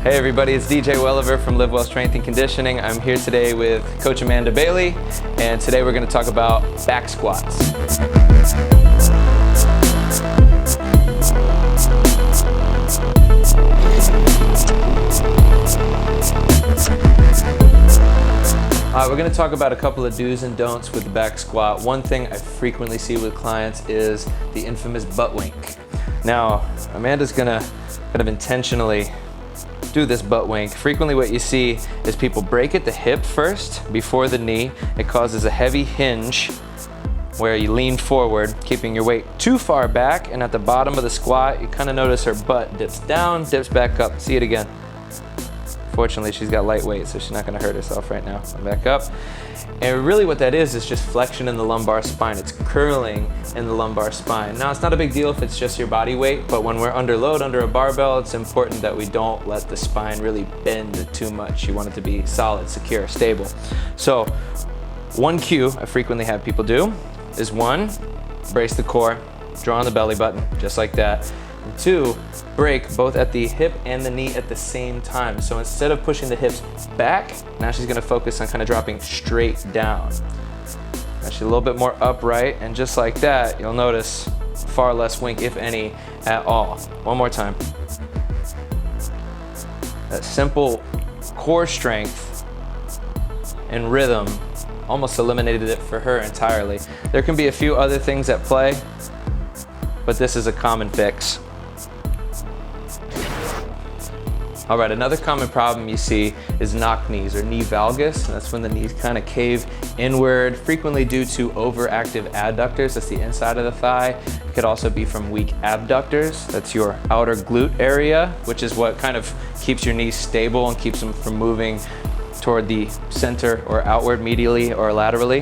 Hey everybody, it's DJ Welliver from LivWel Strength and Conditioning. I'm here today with Coach Amanda Bailey, and today we're going to talk about back squats. We're going to talk about a couple of do's and don'ts with the back squat. One thing I frequently see with clients is the infamous butt wink. Now, Amanda's going to kind of intentionally do this butt wink. Frequently what you see is people break at the hip first before the knee. It causes a heavy hinge where you lean forward, keeping your weight too far back, and at the bottom of the squat, you kind of notice her butt dips down, dips back up. See it again. Fortunately, she's got light weight, so she's not gonna hurt herself right now. Back up. And really what that is just flexion in the lumbar spine. It's curling in the lumbar spine. Now, it's not a big deal if it's just your body weight, but when we're under load, under a barbell, it's important that we don't let the spine really bend too much. You want it to be solid, secure, stable. So, one cue I frequently have people do is one, brace the core, draw on the belly button, just like that. And two, break both at the hip and the knee at the same time. So instead of pushing the hips back, now she's gonna focus on kind of dropping straight down. Now she's a little bit more upright, and just like that, you'll notice far less wink, if any, at all. One more time. That simple core strength and rhythm almost eliminated it for her entirely. There can be a few other things at play, but this is a common fix. All right, another common problem you see is knock knees or knee valgus. That's when the knees kind of cave inward, frequently due to overactive adductors. That's the inside of the thigh. It could also be from weak abductors. That's your outer glute area, which is what kind of keeps your knees stable and keeps them from moving toward the center or outward medially or laterally.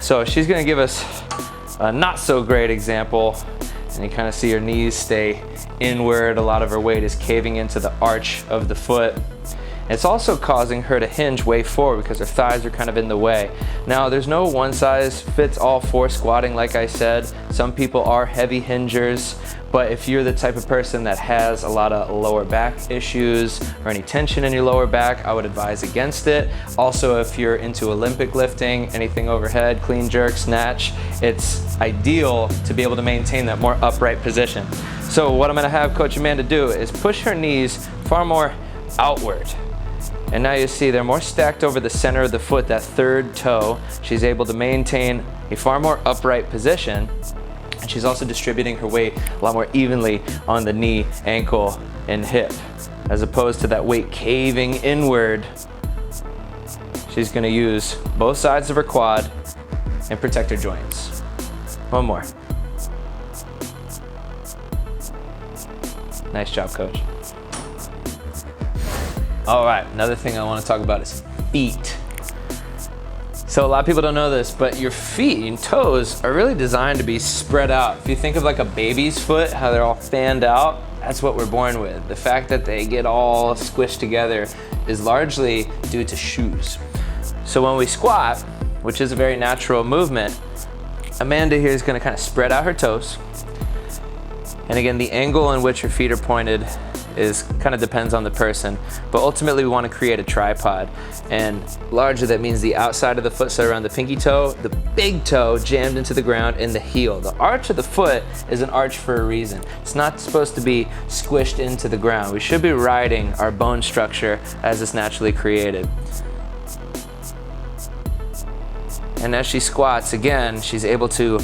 So she's gonna give us a not so great example, and you kind of see her knees stay inward. A lot of her weight is caving into the arch of the foot. It's also causing her to hinge way forward because her thighs are kind of in the way. Now, there's no one size fits all for squatting, like I said. Some people are heavy hingers, but if you're the type of person that has a lot of lower back issues or any tension in your lower back, I would advise against it. Also, if you're into Olympic lifting, anything overhead, clean jerk, snatch, it's ideal to be able to maintain that more upright position. So what I'm gonna have Coach Amanda do is push her knees far more outward. And now you see they're more stacked over the center of the foot, that third toe. She's able to maintain a far more upright position. And she's also distributing her weight a lot more evenly on the knee, ankle, and hip. As opposed to that weight caving inward, she's gonna use both sides of her quad and protect her joints. One more. Nice job, Coach. All right, another thing I want to talk about is feet. So a lot of people don't know this, but your feet and toes are really designed to be spread out. If you think of like a baby's foot, how they're all fanned out, that's what we're born with. The fact that they get all squished together is largely due to shoes. So when we squat, which is a very natural movement, Amanda here is going to kind of spread out her toes. And again, the angle in which her feet are pointed is kind of depends on the person, but ultimately we want to create a tripod, and largely that means the outside of the foot, so around the pinky toe, the big toe jammed into the ground, and the heel. The arch of the foot is an arch for a reason. It's not supposed to be squished into the ground. We should be riding our bone structure as it's naturally created. And as she squats, again, she's able to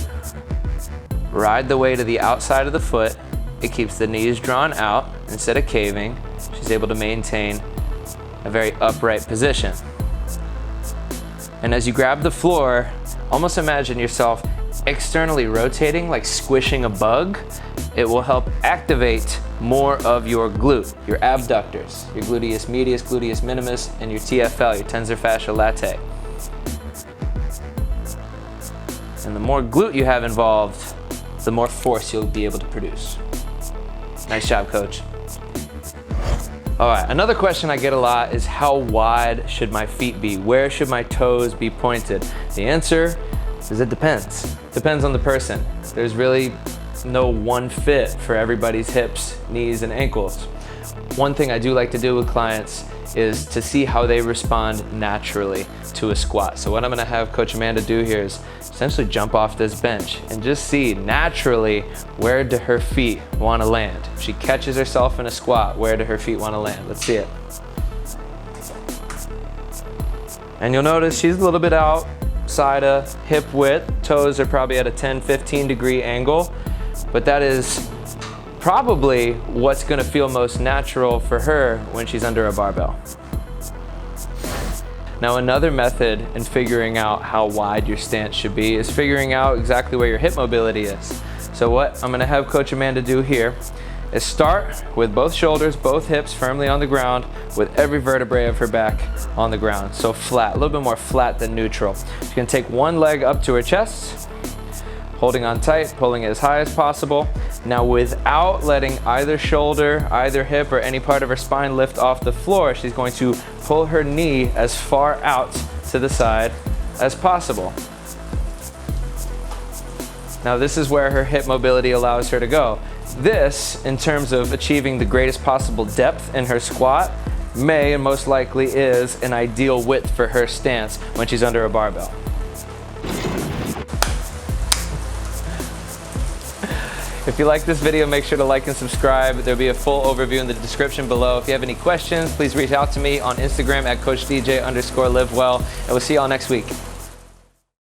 ride the way to the outside of the foot. It keeps the knees drawn out instead of caving. She's able to maintain a very upright position. And as you grab the floor, almost imagine yourself externally rotating, like squishing a bug. It will help activate more of your glute, your abductors, your gluteus medius, gluteus minimus, and your TFL, your tensor fasciae latae. And the more glute you have involved, the more force you'll be able to produce. Nice job, Coach. All right, another question I get a lot is how wide should my feet be? Where should my toes be pointed? The answer is it depends. Depends on the person. There's really no one fit for everybody's hips, knees, and ankles. One thing I do like to do with clients is to see how they respond naturally to a squat. So what I'm gonna have Coach Amanda do here is essentially jump off this bench and just see naturally where do her feet wanna land. If she catches herself in a squat, where do her feet wanna land? Let's see it. And you'll notice she's a little bit outside of hip width. Toes are probably at a 10-15 degree angle, but that is probably what's gonna feel most natural for her when she's under a barbell. Now another method in figuring out how wide your stance should be is figuring out exactly where your hip mobility is. So what I'm gonna have Coach Amanda do here is start with both shoulders, both hips firmly on the ground with every vertebrae of her back on the ground. So flat, a little bit more flat than neutral. She's gonna take one leg up to her chest, holding on tight, pulling it as high as possible. Now without letting either shoulder, either hip, or any part of her spine lift off the floor, she's going to pull her knee as far out to the side as possible. Now this is where her hip mobility allows her to go. This, in terms of achieving the greatest possible depth in her squat, may and most likely is an ideal width for her stance when she's under a barbell. If you like this video, make sure to like and subscribe. There'll be a full overview in the description below. If you have any questions, please reach out to me on Instagram at CoachDJ_LivWel, and we'll see y'all next week.